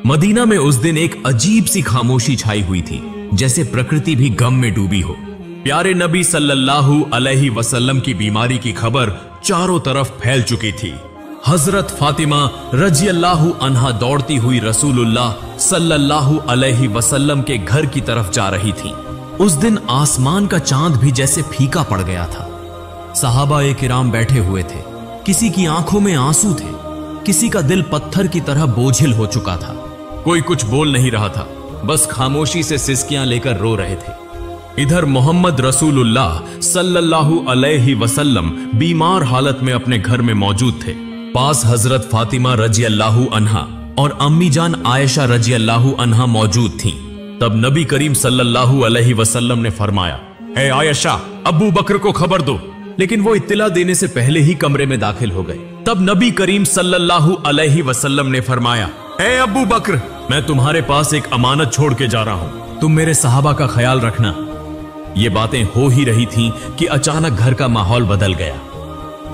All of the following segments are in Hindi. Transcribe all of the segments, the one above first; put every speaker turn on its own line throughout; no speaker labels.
मदीना में उस दिन एक अजीब सी खामोशी छाई हुई थी, जैसे प्रकृति भी गम में डूबी हो। प्यारे नबी सल्लल्लाहु अलैहि वसल्लम की बीमारी की खबर चारों तरफ फैल चुकी थी। हजरत फातिमा रजियल्लाहु अन्हा दौड़ती हुई रसूलुल्लाह सल्लल्लाहु अलैहि वसल्लम के घर की तरफ जा रही थी। उस दिन आसमान का चांद भी जैसे फीका पड़ गया था। सहाबाए किराम बैठे हुए थे, किसी की आंखों में आंसू थे, किसी का दिल पत्थर की तरह बोझिल हो चुका था। कोई कुछ बोल नहीं रहा था, बस खामोशी से सिसकियां लेकर रो रहे थे। इधर मोहम्मद रसूलुल्लाह सल्लल्लाहु अलैहि वसल्लम बीमार हालत में अपने घर में मौजूद थे। पास हजरत फातिमा रजियल्लाहु अन्हा और अम्मी जान आयशा रजियल्लाहु अन्हा मौजूद थीं। तब नबी करीम सल्लल्लाहु अलैहि वसल्लम ने फरमाया, ए आयशा, अबू बकर को खबर दो। लेकिन वो इत्तला देने से पहले ही कमरे में दाखिल हो गए। तब नबी करीम सल्लल्लाहु अलैहि वसल्लम ने फरमाया, ए अबू बकर, मैं तुम्हारे पास एक अमानत छोड़ के जा रहा हूं, तुम मेरे सहाबा का ख्याल रखना। ये बातें हो ही रही थीं कि अचानक घर का माहौल बदल गया।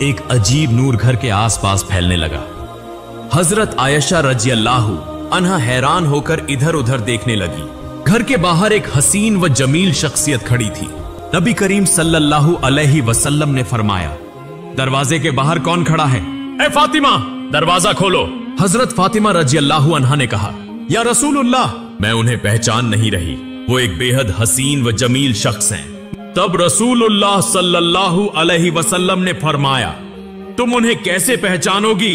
एक अजीब नूर घर के आसपास फैलने लगा। हजरत आयशा रजियल्लाहु अन्हा हैरान होकर इधर उधर देखने लगी। घर के बाहर एक हसीन व जमील शख्सियत खड़ी थी। नबी करीम सल्लल्लाहु अलैहि वसल्लम ने फरमाया, दरवाजे के बाहर कौन खड़ा है? ए फातिमा, दरवाजा खोलो। हजरत फातिमा रजियल्लाहु अन्हा ने कहा, या रसूलुल्लाह, मैं उन्हें पहचान नहीं रही, वो एक बेहद हसीन व जमील शख्स हैं। तब रसूलुल्लाह सल्लल्लाहु अलैहि वसल्लम ने फरमाया, तुम उन्हें कैसे पहचानोगी?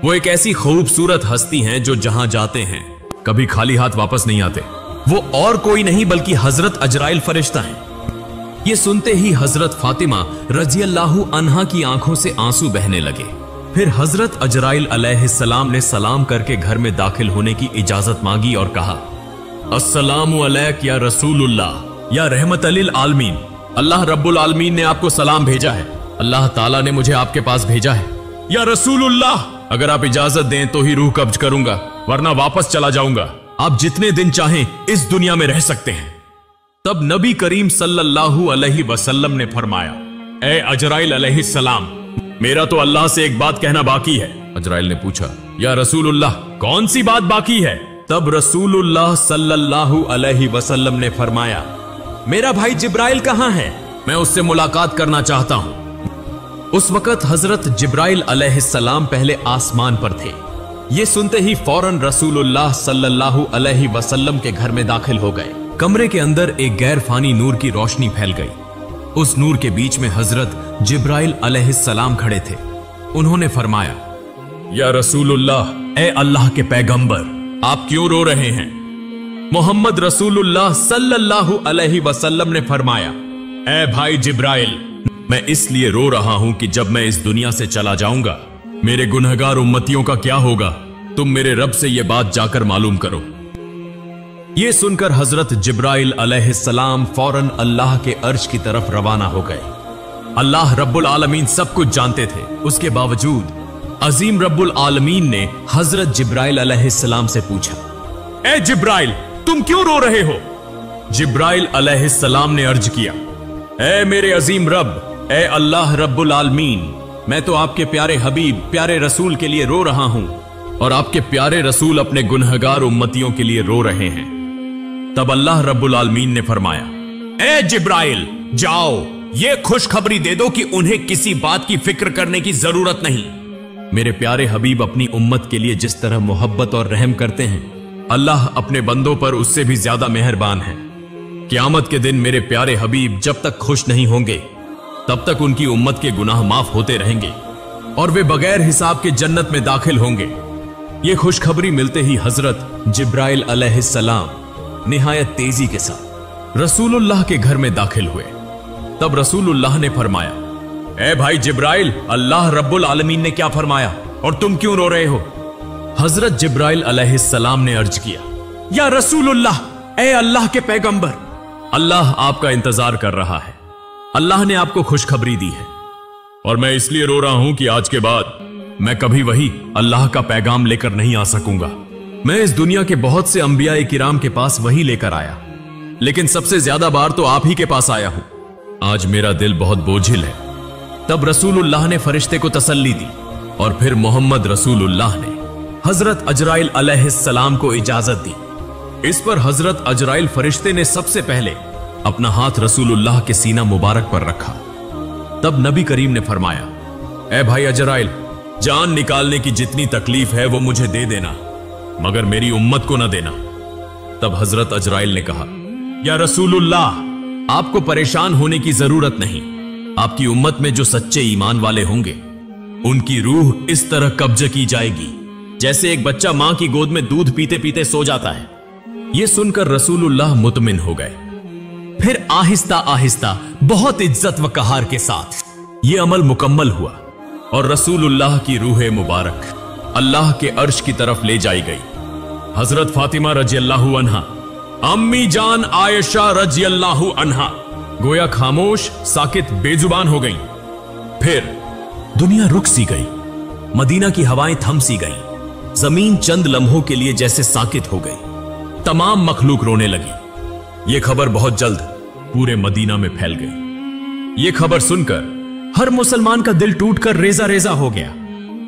वो एक ऐसी खूबसूरत हस्ती हैं जो जहां जाते हैं कभी खाली हाथ वापस नहीं आते। वो और कोई नहीं बल्कि हजरत अजराइल फरिश्ता हैं। ये सुनते ही हजरत फातिमा रजियल्लाहु अन्हा की आंखों से आंसू बहने लगे। फिर हजरत अजराइल अलैहिस्सलाम ने सलाम करके घर में दाखिल होने की इजाजत मांगी और कहा, अस्सलामु अलैक या रसूलुल्लाह, या रहमत लिल आलमीन। अल्लाह रब्बुल आलमीन ने आपको सलाम भेजा है। अल्लाह ताला ने मुझे आपके पास भेजा है। या रसूलुल्लाह, अगर आप इजाजत दें तो ही रूह कब्ज करूंगा, वरना वापस चला जाऊंगा। आप जितने दिन चाहें इस दुनिया में रह सकते हैं। तब नबी करीम सल्लल्लाहु अलैहि वसल्लम ने फरमाया, ए अजराइल अलैहिस्सलाम, मेरा तो अल्लाह से एक बात कहना बाकी है। अजराइल ने पूछा, या रसूलुल्लाह, कौन सी बात बाकी है? तब रसूलुल्लाह सल्लल्लाहु अलैहि वसल्लम ने फरमाया, मेरा भाई जिब्राइल कहां है? मैं उससे मुलाकात करना चाहता हूं। उस वक्त हजरत जिब्राइल अलैहिस्सलाम पहले आसमान पर थे। ये सुनते ही फौरन रसूलुल्लाह सल्लल्लाहु अलैहि वसल्लम के घर में दाखिल हो गए। कमरे के अंदर एक गैर फानी नूर की रोशनी फैल गई। उस नूर के बीच में हजरत जिब्राइल अलैहिस्सलाम खड़े थे। उन्होंने फरमाया, या रसूलुल्लाह, ए अल्लाह के पैगंबर, आप क्यों रो रहे हैं? मोहम्मद रसूलुल्लाह सल्लल्लाहु अलैहि वसल्लम ने फरमाया, ए भाई जिब्राइल, मैं इसलिए रो रहा हूं कि जब मैं इस दुनिया से चला जाऊंगा, मेरे गुनहगार उम्मतियों का क्या होगा? तुम मेरे रब से यह बात जाकर मालूम करो। यह सुनकर हजरत जिब्राइल अलैहिस्सलाम फौरन अल्लाह के अर्श की तरफ रवाना हो गए। अल्लाह रब्बुल आलमीन सब कुछ जानते थे, उसके बावजूद अजीम रब्बुल आलमीन ने हजरत जिब्राइल अलैहिस्सलाम से पूछा, ए जिब्राइल, तुम क्यों रो रहे हो? जिब्राइल अलैहिस्सलाम ने अर्ज किया, ए मेरे अजीम रब, ए अल्लाह रब्बुल आलमीन, मैं तो आपके प्यारे हबीब, प्यारे रसूल के लिए रो रहा हूं और आपके प्यारे रसूल अपने गुनहगार उम्मतियों के लिए रो रहे हैं। तब अल्लाह रब्बुल आलमीन ने फरमाया, ए जिब्राइल, जाओ, ये खुशखबरी दे दो कि उन्हें किसी बात की फिक्र करने की जरूरत नहीं। मेरे प्यारे हबीब अपनी उम्मत के लिए जिस तरह मोहब्बत और रहम करते हैं, अल्लाह अपने बंदों पर उससे भी ज्यादा मेहरबान है। क़यामत के दिन मेरे प्यारे हबीब जब तक खुश नहीं होंगे, तब तक उनकी उम्मत के गुनाह माफ होते रहेंगे और वे बगैर हिसाब के जन्नत में दाखिल होंगे। ये खुशखबरी मिलते ही हजरत जिब्राइल अलैहिस्सलाम निहायत तेजी के साथ रसूलुल्लाह के घर में दाखिल हुए। तब रसूलुल्लाह ने फरमाया, ए भाई जिब्राइल, अल्लाह रब्बुल आलमीन ने क्या फरमाया और तुम क्यों रो रहे हो? हजरत जिब्राइल अलैहिस्सलाम ने अर्ज किया, या रसूलुल्लाह, ए अल्लाह के पैगंबर, अल्लाह आपका इंतजार कर रहा है। अल्लाह ने आपको खुशखबरी दी है और मैं इसलिए रो रहा हूं कि आज के बाद मैं कभी वही अल्लाह का पैगाम लेकर नहीं आ सकूंगा। मैं इस दुनिया के बहुत से अंबिया किराम के पास वही लेकर आया, लेकिन सबसे ज्यादा बार तो आप ही के पास आया हूं। आज मेरा दिल बहुत बोझिल है। तब रसूलुल्लाह ने फरिश्ते को तसल्ली दी और फिर मोहम्मद रसूलुल्लाह ने हजरत अजराइल अलैहिस्सलाम को इजाजत दी। इस पर हजरत अजराइल फरिश्ते ने सबसे पहले अपना हाथ रसूलुल्लाह के सीना मुबारक पर रखा। तब नबी करीम ने फरमाया, ए भाई अजराइल, जान निकालने की जितनी तकलीफ है वो मुझे दे देना, मगर मेरी उम्मत को न देना। तब हजरत अजराइल ने कहा, या रसूलुल्लाह, आपको परेशान होने की जरूरत नहीं। आपकी उम्मत में जो सच्चे ईमान वाले होंगे उनकी रूह इस तरह कब्ज की जाएगी जैसे एक बच्चा मां की गोद में दूध पीते पीते सो जाता है। यह सुनकर रसूलुल्लाह मुतमिन हो गए। फिर आहिस्ता आहिस्ता बहुत इज्जत व कहार के साथ यह अमल मुकम्मल हुआ और रसूलुल्लाह की रूह मुबारक अल्लाह के अर्श की तरफ ले जाई गई। हजरत फातिमा रजियल्लाहु अन्हा, अम्मी जान आयशा रजियल्लाहु अन्हा गोया खामोश, साकित, बेजुबान हो गई। फिर दुनिया रुक सी गई, मदीना की हवाएं थम सी गई, जमीन चंद लम्हों के लिए जैसे साकित हो गई। तमाम मखलूक रोने लगी। यह खबर बहुत जल्द पूरे मदीना में फैल गई। यह खबर सुनकर हर मुसलमान का दिल टूटकर रेजा रेजा हो गया।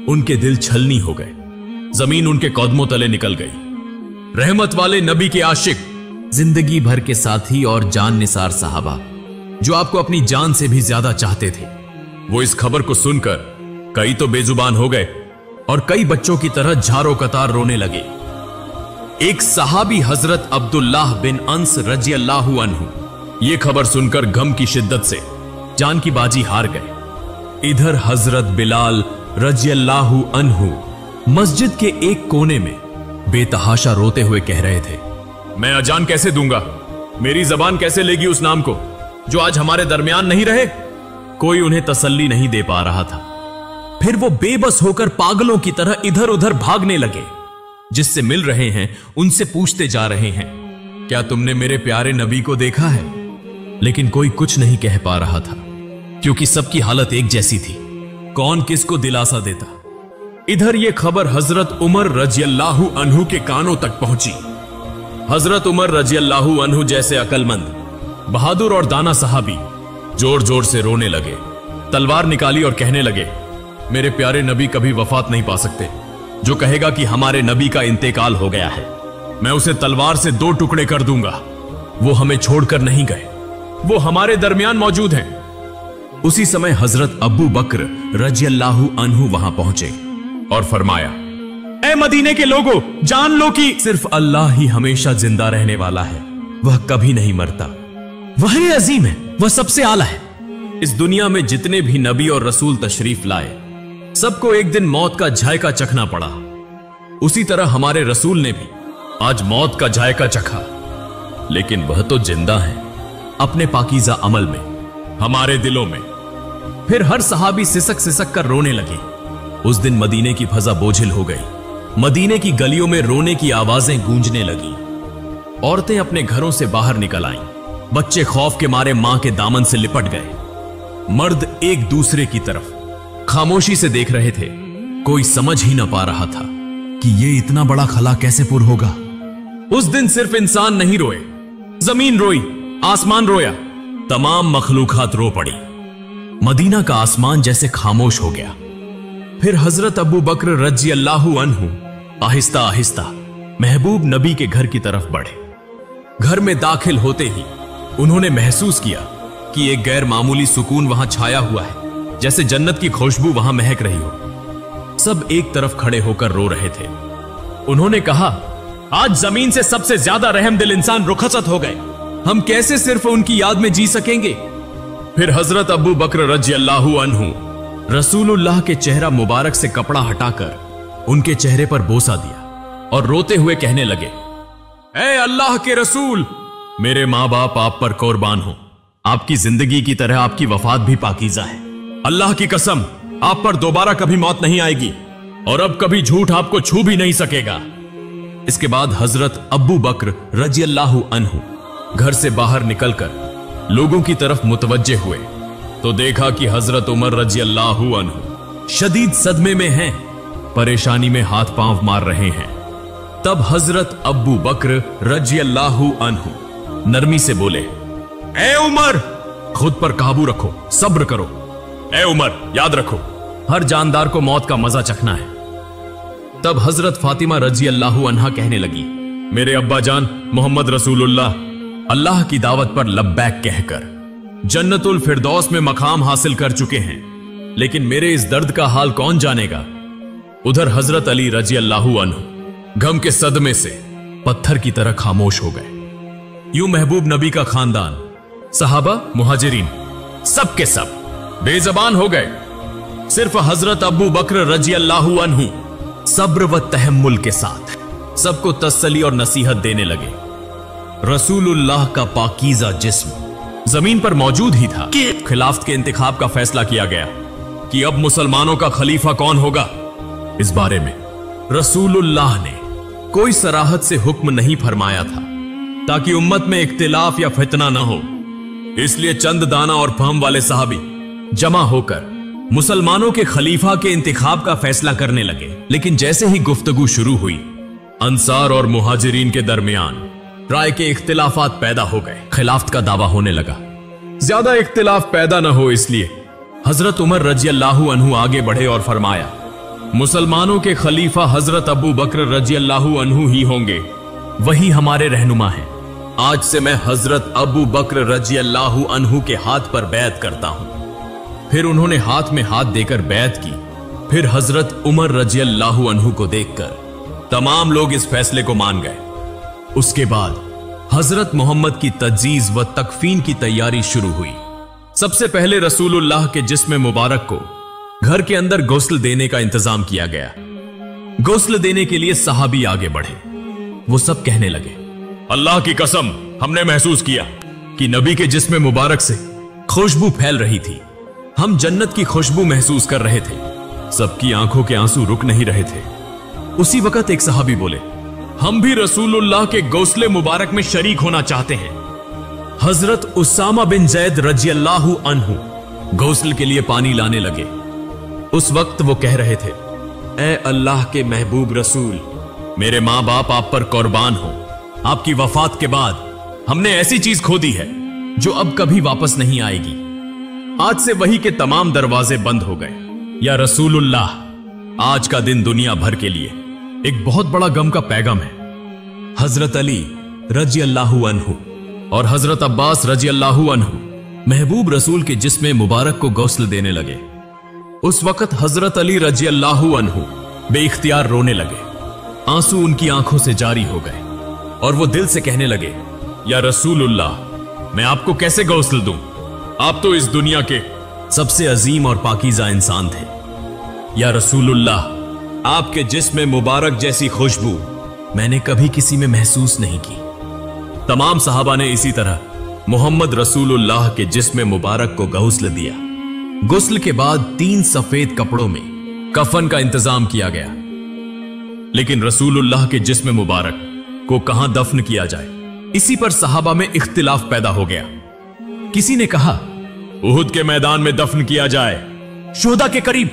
उनके दिल छलनी हो गए, जमीन उनके कदमों तले निकल गई। रहमत वाले नबी के आशिक, जिंदगी भर के साथी और जान निसार साहबा जो आपको अपनी जान से भी ज्यादा चाहते थे, वो इस खबर को सुनकर कई तो बेजुबान हो गए और कई बच्चों की तरह झारो कतार रोने लगे। एक सहाबी हजरत अब्दुल्लाह बिन अंस रजियल्लाहु अन्हु ये खबर सुनकर गम की शिद्दत से जान की बाजी हार गए। इधर हजरत बिलाल रजियल्लाहु अन्हु मस्जिद के एक कोने में बेतहाशा रोते हुए कह रहे थे, मैं अजान कैसे दूंगा? मेरी जबान कैसे लेगी उस नाम को जो आज हमारे दरमियान नहीं रहे? कोई उन्हें तसल्ली नहीं दे पा रहा था। फिर वो बेबस होकर पागलों की तरह इधर उधर भागने लगे। जिससे मिल रहे हैं उनसे पूछते जा रहे हैं, क्या तुमने मेरे प्यारे नबी को देखा है? लेकिन कोई कुछ नहीं कह पा रहा था क्योंकि सबकी हालत एक जैसी थी। कौन किसको दिलासा देता? इधर यह खबर हजरत उमर रजियल्लाहु अन्हु के कानों तक पहुंची। हजरत उमर रजियल्लाहु अन्हु जैसे अकलमंद, बहादुर और दाना सहाबी जोर जोर से रोने लगे, तलवार निकाली और कहने लगे, मेरे प्यारे नबी कभी वफात नहीं पा सकते। जो कहेगा कि हमारे नबी का इंतेकाल हो गया है, मैं उसे तलवार से 2 टुकड़े कर दूंगा। वो हमें छोड़कर नहीं गए, वो हमारे दरमियान मौजूद हैं। उसी समय हजरत अबू बकर रजियल्लाहु अन्हु वहां पहुंचे और फरमाया, ए मदीने के लोगों, जान लो कि सिर्फ अल्लाह ही हमेशा जिंदा रहने वाला है। वह कभी नहीं मरता। वह अजीम है, वह सबसे आला है। इस दुनिया में जितने भी नबी और रसूल तशरीफ लाए, सबको एक दिन मौत का जायका चखना पड़ा। उसी तरह हमारे रसूल ने भी आज मौत का जायका चखा, लेकिन वह तो जिंदा है अपने पाकीज़ा अमल में, हमारे दिलों में। फिर हर सहाबी सिसक सिसक कर रोने लगे। उस दिन मदीने की फजा बोझिल हो गई। मदीने की गलियों में रोने की आवाजें गूंजने लगी। औरतें अपने घरों से बाहर निकल आईं। बच्चे खौफ के मारे मां के दामन से लिपट गए। मर्द एक दूसरे की तरफ खामोशी से देख रहे थे। कोई समझ ही ना पा रहा था कि ये इतना बड़ा खला कैसे पुर होगा। उस दिन सिर्फ इंसान नहीं रोए, जमीन रोई, आसमान रोया, तमाम मखलूकात रो पड़ी। मदीना का आसमान जैसे खामोश हो गया। फिर हजरत अबू बकर रजियल्लाहु अन्हु आहिस्ता आहिस्ता महबूब नबी के घर की तरफ बढ़े। घर में दाखिल होते ही उन्होंने महसूस किया कि एक गैर मामूली सुकून वहां छाया हुआ है, जैसे जन्नत की खुशबू वहां महक रही हो। सब एक तरफ खड़े होकर रो रहे थे। उन्होंने कहा, आज जमीन से सबसे ज्यादा रहमदिल इंसान रुखसत हो गए। हम कैसे सिर्फ उनकी याद में जी सकेंगे? फिर हजरत अबू बकर रजियल्लाहु अन्हु रसूलुल्लाह के चेहरा मुबारक से कपड़ा हटाकर उनके चेहरे पर बोसा दिया और रोते हुए कहने लगे, ऐ अल्लाह के रसूल, मेरे मां बाप आप पर कुर्बान हो। आपकी जिंदगी की तरह आपकी वफात भी पाकीज़ा है। अल्लाह की कसम, आप पर दोबारा कभी मौत नहीं आएगी और अब कभी झूठ आपको छू भी नहीं सकेगा। इसके बाद हजरत अब्बू बकर रजियल्लाहु अन्हु घर से बाहर निकलकर लोगों की तरफ मुतवज्जे हुए तो देखा कि हजरत उमर रजियल्लाहु अन्हु शदीद सदमे में हैं, परेशानी में हाथ पांव मार रहे हैं। तब हजरत अब्बू बकर रजियल्लाहु अन्हु नरमी से बोले, ए उमर, खुद पर काबू रखो, सब्र करो। ए उमर, याद रखो, हर जानदार को मौत का मजा चखना है। तब हजरत फातिमा रजी अल्लाह अन्हा कहने लगी, मेरे अब्बा जान मोहम्मद रसूलुल्लाह अल्लाह की दावत पर लब्बैक कहकर जन्नतुल फिरदौस में मकाम हासिल कर चुके हैं, लेकिन मेरे इस दर्द का हाल कौन जानेगा। उधर हजरत अली रजी अल्लाह अन्हु गम के सदमे से पत्थर की तरह खामोश हो गए। यूं महबूब नबी का खानदान, सहाबा, मुहाजिरीन सब के सब बेजबान हो गए। सिर्फ हजरत अबू बकर रजी अल्लाह अन्हु सब्र व तहम्मुल के साथ सबको तसल्ली और नसीहत देने लगे। रसूलुल्लाह का पाकीज़ा जिस्म जमीन पर मौजूद ही था कि खिलाफत के इंतखाब का फैसला किया गया कि अब मुसलमानों का खलीफा कौन होगा। इस बारे में रसूलुल्लाह ने कोई सराहत से हुक्म नहीं फरमाया था ताकि उम्मत में इख्तिलाफ या फितना न हो। इसलिए चंद दाना और फहम वाले सहाबी जमा होकर मुसलमानों के खलीफा के इंतखाब का फैसला करने लगे। लेकिन जैसे ही गुफ्तगू शुरू हुई, अंसार और मुहाजिरीन के दरमियान राय के इख्तिलाफात पैदा हो गए। खिलाफत का दावा होने लगा। ज्यादा इख्तिलाफ पैदा न हो इसलिए हजरत उमर रजी अल्लाह अन्हु आगे बढ़े और फरमाया, मुसलमानों के खलीफा हजरत अबू बकर रजी अल्लाह अन्हु ही होंगे, वही हमारे रहनुमा हैं। आज से मैं हजरत अबू बकर रजी अल्लाह अन्हु के हाथ पर बैत करता हूं। फिर उन्होंने हाथ में हाथ देकर बैत की। फिर हजरत उमर रजी अल्लाह अन्हु को देखकर तमाम लोग इस फैसले को मान गए। उसके बाद हजरत मोहम्मद की तज्जीज व तकफीन की तैयारी शुरू हुई। सबसे पहले रसूलुल्लाह के जिस्म मुबारक को घर के अंदर गुस्ल देने का इंतजाम किया गया। गुस्ल देने के लिए सहाबी आगे बढ़े। वो सब कहने लगे, अल्लाह की कसम, हमने महसूस किया कि नबी के जिस्म मुबारक से खुशबू फैल रही थी। हम जन्नत की खुशबू महसूस कर रहे थे। सबकी आंखों के आंसू रुक नहीं रहे थे। उसी वक्त एक सहाबी बोले, हम भी रसूलुल्लाह के गौसले मुबारक में शरीक होना चाहते हैं। हजरत उसामा बिन जैद रजी अल्लाह अन्हु गौसल के लिए पानी लाने लगे। उस वक्त वो कह रहे थे, ए अल्लाह के महबूब रसूल, मेरे मां बाप आप पर कुर्बान हो। आपकी वफात के बाद हमने ऐसी चीज खो दी है जो अब कभी वापस नहीं आएगी। आज से वही के तमाम दरवाजे बंद हो गए। या रसूलुल्लाह, आज का दिन दुनिया भर के लिए एक बहुत बड़ा गम का पैगाम है। हजरत अली रजी अल्लाह अन्हु और हजरत अब्बास रजी अल्लाह अन्हु महबूब रसूल के जिस्म मुबारक को गौसल देने लगे। उस वक्त हजरत अली रजी अल्लाह अन्हु बेइख्तियार रोने लगे। आंसू उनकी आंखों से जारी हो गए और वो दिल से कहने लगे, या रसूलुल्लाह, मैं आपको कैसे गौसल दूं? आप तो इस दुनिया के सबसे अजीम और पाकीज़ा इंसान थे। या रसूलुल्लाह, आपके जिस्म मुबारक जैसी खुशबू मैंने कभी किसी में महसूस नहीं की। तमाम सहाबा ने इसी तरह मोहम्मद रसूलुल्लाह के जिस्म मुबारक को गौसल दिया। गुस्ल के बाद 3 सफेद कपड़ों में कफन का इंतजाम किया गया। लेकिन रसूलुल्लाह के जिस्म मुबारक को कहां दफन किया जाए, इसी पर सहाबा में इख्तिलाफ पैदा हो गया। किसी ने कहा उहुद के मैदान में दफन किया जाए, शोहदा के करीब।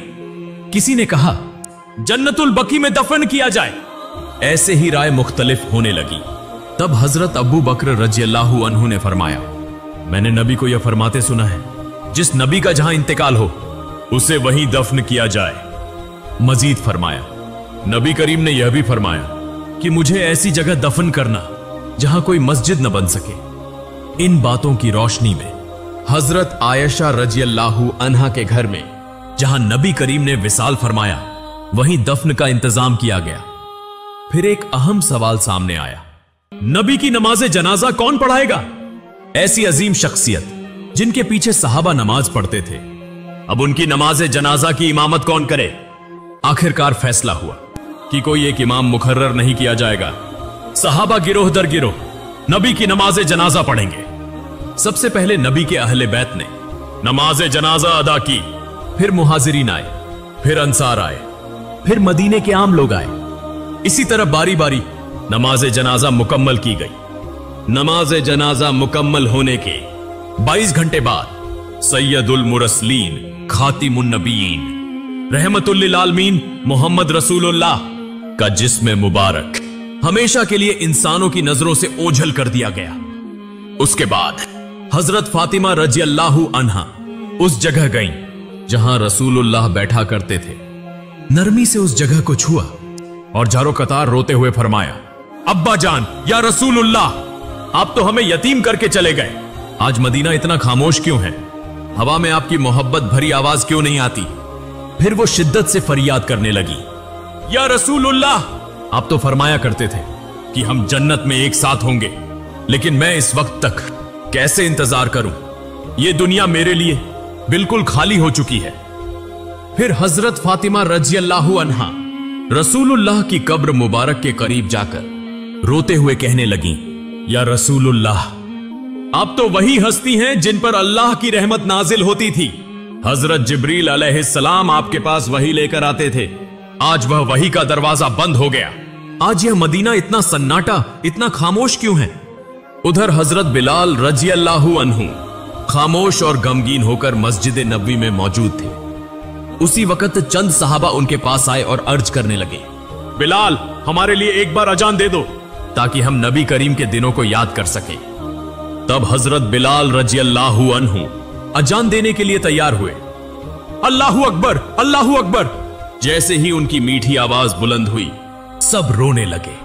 किसी ने कहा जन्नतुल बकी में दफन किया जाए। ऐसे ही राय मुख्तलिफ होने लगी। तब हजरत अबू बकर रजी अल्लाह अन्हु ने फरमाया, मैंने नबी को यह फरमाते सुना है, जिस नबी का जहां इंतकाल हो उसे वहीं दफन किया जाए। मजीद फरमाया, नबी करीम ने यह भी फरमाया कि मुझे ऐसी जगह दफन करना जहां कोई मस्जिद न बन सके। इन बातों की रोशनी में हजरत आयशा रजी अल्लाह अन्हा के घर में जहां नबी करीम ने विसाल फरमाया, वहीं दफन का इंतजाम किया गया। फिर एक अहम सवाल सामने आया, नबी की नमाज़े जनाजा कौन पढ़ाएगा? ऐसी अजीम शख्सियत जिनके पीछे सहाबा नमाज पढ़ते थे, अब उनकी नमाज़े जनाजा की इमामत कौन करे? आखिरकार फैसला हुआ कि कोई एक इमाम मुकर्रर नहीं किया जाएगा। सहाबा गिरोह दर गिरोह नबी की नमाज़े जनाजा पढ़ेंगे। सबसे पहले नबी के अहले बैत ने नमाज़े जनाजा अदा की। फिर मुहाजिरीन आए, फिर अंसार आए, फिर मदीने के आम लोग आए। इसी तरह बारी बारी नमाज़े जनाजा मुकम्मल की गई। नमाज़े जनाजा मुकम्मल होने के 22 घंटे बाद सैयदुल मुरसलीन खातिमुन नबीयीन रहमतुल लिल आलमीन मोहम्मद रसूलुल्लाह का जिस्म मुबारक हमेशा के लिए इंसानों की नजरों से ओझल कर दिया गया। उसके बाद हजरत फातिमा रजी अल्लाह अन्हा उस जगह गईं जहां रसूलुल्लाह बैठा करते थे। नरमी से उस जगह को छुआ और जारो कतार रोते हुए फरमाया, अब्बा जान, या रसूलुल्लाह, आप तो हमें यतीम करके चले गए। आज मदीना इतना खामोश क्यों है? हवा में आपकी मोहब्बत भरी आवाज क्यों नहीं आती? फिर वो शिद्दत से फरियाद करने लगी, या रसूलुल्लाह, आप तो फरमाया करते थे कि हम जन्नत में एक साथ होंगे, लेकिन मैं इस वक्त तक कैसे इंतजार करूं? ये दुनिया मेरे लिए बिल्कुल खाली हो चुकी है। फिर हजरत फातिमा रज़ियल्लाहु अन्हा रसूलुल्लाह की कब्र मुबारक के करीब जाकर रोते हुए कहने लगी, या रसूलुल्लाह, आप तो वही हस्ती हैं जिन पर अल्लाह की रहमत नाजिल होती थी। हजरत जिब्रील अलैहिस्सलाम आपके पास वही लेकर आते थे। आज वह वही का दरवाजा बंद हो गया। आज यह मदीना इतना सन्नाटा, इतना खामोश क्यों है? उधर हजरत बिलाल रज़ियल्लाहु अन्हु खामोश और गमगीन होकर मस्जिद नबवी में मौजूद थे। उसी वक्त चंद सहाबा उनके पास आए और अर्ज करने लगे, बिलाल, हमारे लिए एक बार अजान दे दो ताकि हम नबी करीम के दिनों को याद कर सकें। तब हजरत बिलाल रज़ियल्लाहु अन्हु अजान देने के लिए तैयार हुए। अल्लाहु अकबर, अल्लाहु अकबर। जैसे ही उनकी मीठी आवाज बुलंद हुई, सब रोने लगे।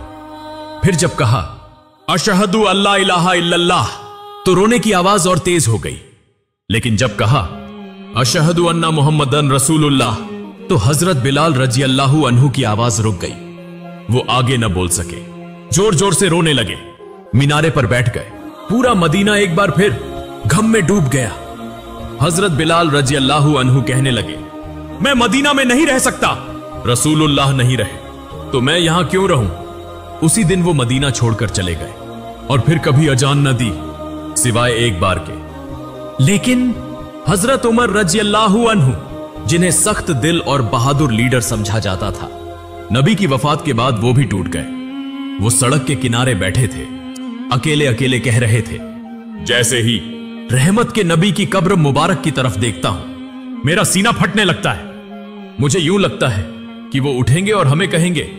फिर जब कहा, अशहदु अल्ला इलाहा इल्लल्लाह, तो रोने की आवाज और तेज हो गई। लेकिन जब कहा, अशहदु अन्ना मुहम्मदन रसूलुल्लाह, तो हजरत बिलाल रज़ियल्लाहु अन्हु की आवाज रुक गई। वो आगे न बोल सके, जोर जोर से रोने लगे। मीनारे पर बैठ गए। पूरा मदीना एक बार फिर गम में डूब गया। हजरत बिलाल रज़ियल्लाहु अन्हु कहने लगे, मैं मदीना में नहीं रह सकता। रसूलुल्लाह नहीं रहे तो मैं यहां क्यों रहूं? उसी दिन वो मदीना छोड़कर चले गए और फिर कभी अजान न दी सिवाय एक बार के। लेकिन हजरत उमर रज़ियल्लाहु अन्हु, जिन्हें सख्त दिल और बहादुर लीडर समझा जाता था, नबी की वफात के बाद वो भी टूट गए। वो सड़क के किनारे बैठे थे, अकेले अकेले कह रहे थे, जैसे ही रहमत के नबी की कब्र मुबारक की तरफ देखता हूं, मेरा सीना फटने लगता है। मुझे यूं लगता है कि वो उठेंगे और हमें कहेंगे,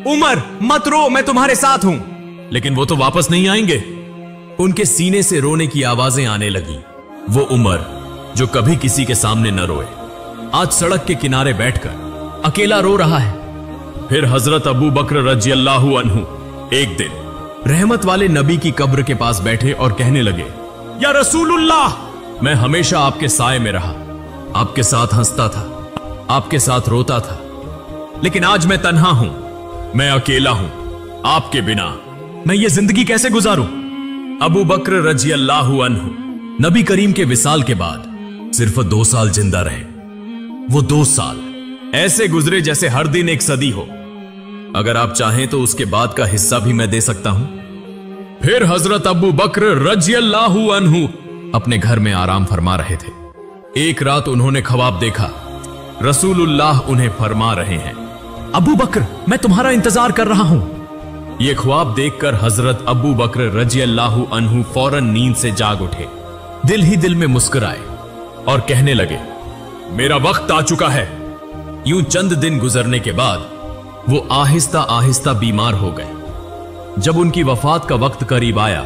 उमर मत रो, मैं तुम्हारे साथ हूं। लेकिन वो तो वापस नहीं आएंगे। उनके सीने से रोने की आवाजें आने लगी। वो उमर जो कभी किसी के सामने न रोए, आज सड़क के किनारे बैठकर अकेला रो रहा है। फिर हजरत अबू बकर रज़ियल्लाहु अन्हु एक दिन रहमत वाले नबी की कब्र के पास बैठे और कहने लगे, या रसूलुल्लाह, मैं हमेशा आपके साए में रहा, आपके साथ हंसता था, आपके साथ रोता था, लेकिन आज मैं तन्हा हूं, मैं अकेला हूं। आपके बिना मैं ये जिंदगी कैसे गुजारूं? अबू बकर रज़ियल्लाहु अन्हु नबी करीम के विसाल के बाद सिर्फ 2 साल जिंदा रहे। वो 2 साल ऐसे गुजरे जैसे हर दिन एक सदी हो। अगर आप चाहें तो उसके बाद का हिस्सा भी मैं दे सकता हूं। फिर हजरत अबू बकर रज़ियल्लाहु अन्हु अपने घर में आराम फरमा रहे थे। एक रात उन्होंने ख्वाब देखा, रसूलुल्लाह उन्हें फरमा रहे हैं, अबू बकर, मैं तुम्हारा इंतजार कर रहा हूं। यह ख्वाब देखकर हजरत अबू बकर रज़ियल्लाहु अन्हु फौरन नींद से जाग उठे, दिल ही दिल में मुस्कुराए और कहने लगे, मेरा वक्त आ चुका है। यूं चंद दिन गुजरने के बाद वो आहिस्ता आहिस्ता बीमार हो गए। जब उनकी वफात का वक्त करीब आया,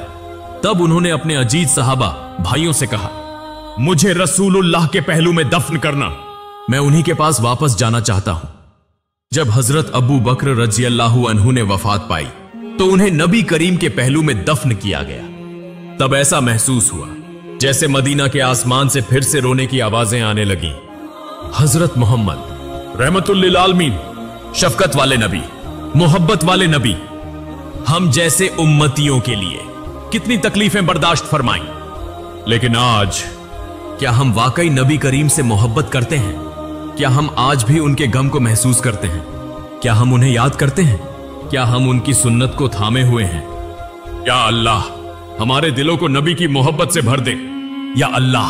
तब उन्होंने अपने अजीज सहाबा भाइयों से कहा, मुझे रसूलुल्लाह के पहलू में दफन करना, मैं उन्हीं के पास वापस जाना चाहता हूं। जब हजरत अबू बकर रज़ियल्लाहु अन्हु ने वफात पाई तो उन्हें नबी करीम के पहलू में दफन किया गया। तब ऐसा महसूस हुआ जैसे मदीना के आसमान से फिर से रोने की आवाजें आने लगी। हजरत मोहम्मद रहमतुल लिल आलमीन, शफकत वाले नबी, मोहब्बत वाले नबी, हम जैसे उम्मतियों के लिए कितनी तकलीफें बर्दाश्त फरमाई, लेकिन आज क्या हम वाकई नबी करीम से मोहब्बत करते हैं? क्या हम आज भी उनके गम को महसूस करते हैं? क्या हम उन्हें याद करते हैं? क्या हम उनकी सुन्नत को थामे हुए हैं? या अल्लाह, हमारे दिलों को नबी की मोहब्बत से भर दे। या अल्लाह,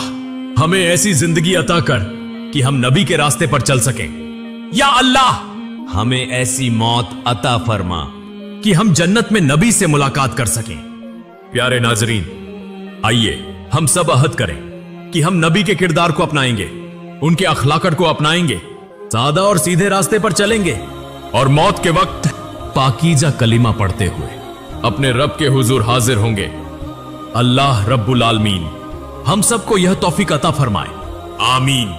हमें ऐसी जिंदगी अता कर कि हम नबी के रास्ते पर चल सकें। या अल्लाह, हमें ऐसी मौत अता फरमा कि हम जन्नत में नबी से मुलाकात कर सकें। प्यारे नाजरीन, आइए हम सब अहद करें कि हम नबी के किरदार को अपनाएंगे, उनके अखलाकत को अपनाएंगे, सादा और सीधे रास्ते पर चलेंगे और मौत के वक्त पाकीजा कलिमा पढ़ते हुए अपने रब के हुजूर हाजिर होंगे। अल्लाह रब्बुल आलमीन हम सबको यह तौफीक अता फरमाए। आमीन।